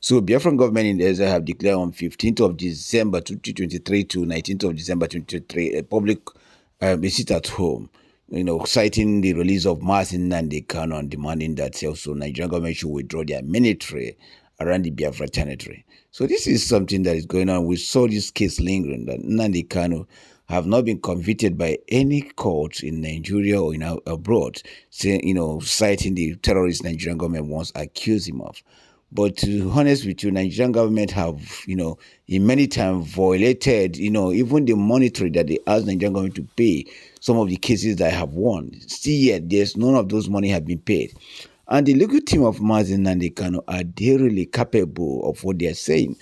So Biafra Government in Exile have declared on 15th of December 2023 to 19th of December 2023 a public visit at home, citing the release of Nnamdi Kanu and demanding that also Nigerian government should withdraw their military around the Biafra territory. So this is something that is going on. We saw this case lingering, that Nnamdi Kanu have not been convicted by any court in Nigeria or in abroad, saying, citing the terrorist Nigerian government once accused him of. But to be honest with you, Nigerian government have, in many times violated, even the monetary that they asked Nigerian government to pay some of the cases that have won. Still yet, there's none of those money have been paid. And the legal team of Nnamdi Kanu, are they really capable of what they're saying?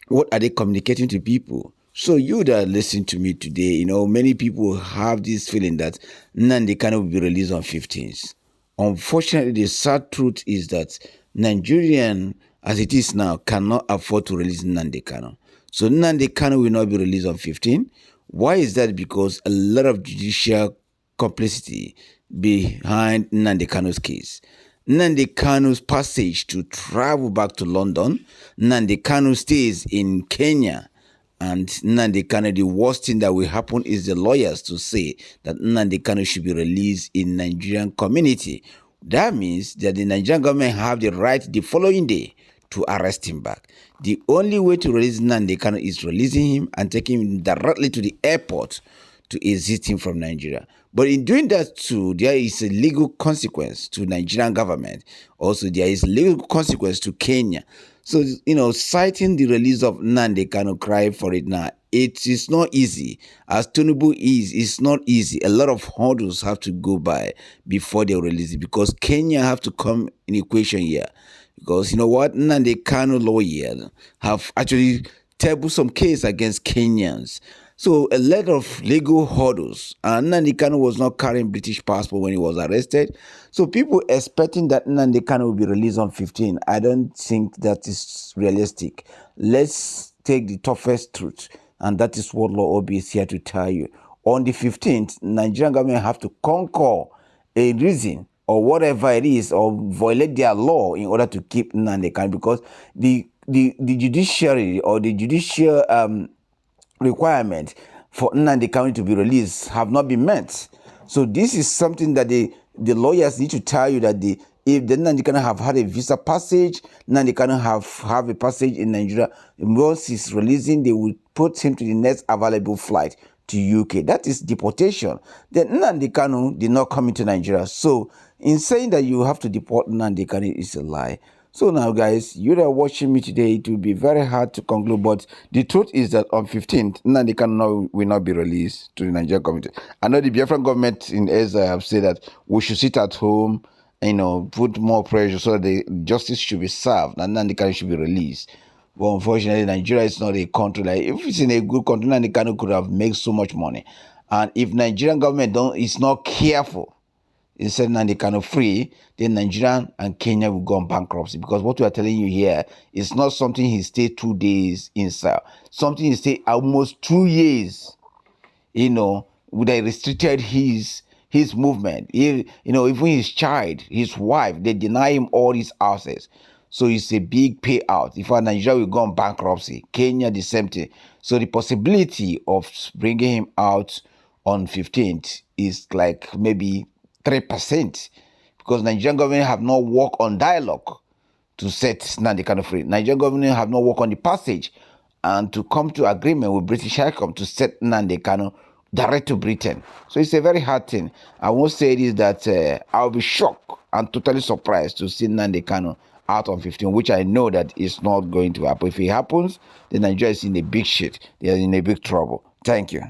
What are they communicating to people? So you that listen to me today, many people have this feeling that Nnamdi Kanu will be released on 15th. Unfortunately, the sad truth is that Nigerian, as it is now, cannot afford to release Nnamdi Kanu. So Nnamdi Kanu will not be released on 15th. Why is that? Because a lot of judicial complicity behind Nnamdi Kanu's case. Nnamdi Kanu's passage to travel back to London. Nnamdi Kanu stays in Kenya. And Nnamdi Kanu, the worst thing that will happen is the lawyers to say that Nnamdi Kanu should be released in Nigerian community. That means that the Nigerian government have the right the following day to arrest him back. The only way to release Nnamdi Kanu is releasing him and taking him directly to the airport to exit him from Nigeria. But in doing that too, there is a legal consequence to Nigerian government. Also, there is legal consequence to Kenya. So, citing the release of Nnamdi Kanu, cry for it now. It is not easy. As Tinubu is, it's not easy. A lot of hurdles have to go by before they release it, because Kenya have to come in equation here. Because you know what? Nnamdi Kanu lawyers have actually tabled some case against Kenyans. So a lot of legal hurdles. And Nnamdi Kanu was not carrying British passport when he was arrested. So people expecting that Nnamdi Kanu will be released on 15, I don't think that is realistic. Let's take the toughest truth. And that is what Law Obi is here to tell you. On the 15th, Nigerian government have to conquer a reason or whatever it is, or violate their law in order to keep Nnamdi Kanu, because the judiciary or the judicial requirement for Nnamdi Kanu to be released have not been met. So this is something that the lawyers need to tell you, that if the Nnamdi Kanu have had a visa passage, Nnamdi Kanu have a passage in Nigeria, once he's releasing, they will put him to the next available flight to UK. That is deportation. Then Nnamdi Kanu did not come into Nigeria. So in saying that you have to deport Nnamdi Kanu is a lie. So now, guys, you that are watching me today, it will be very hard to conclude, but the truth is that on 15th, Nnamdi Kanu will not be released to the Nigerian community. I know the Biafra government in Exile have said that we should sit at home, put more pressure so that the justice should be served and Nnamdi Kanu should be released. But unfortunately, Nigeria is not a country. Like, if it's in a good country, Nnamdi Kanu could have made so much money. And if Nigerian government is not careful, instead Nnamdi Kanu free, then Nigeria and Kenya will go on bankruptcy. Because what we are telling you here is not something he stayed 2 days inside. Something he stayed almost 2 years. Would have restricted his movement. Even his child, his wife, they deny him all his assets. So it's a big payout. If Nigeria will go on bankruptcy, Kenya the same thing. So the possibility of bringing him out on 15th is like maybe 3%, because Nigerian government have not worked on dialogue to set Nnamdi Kanu free. Nigerian government have not worked on the passage and to come to agreement with British High Comm to set Nnamdi Kanu direct to Britain. So it's a very hard thing. I won't say it is that I'll be shocked and totally surprised to see Nnamdi Kanu out on 15, which I know that is not going to happen. If it happens, then Nigeria is in a big shit. They are in a big trouble. Thank you.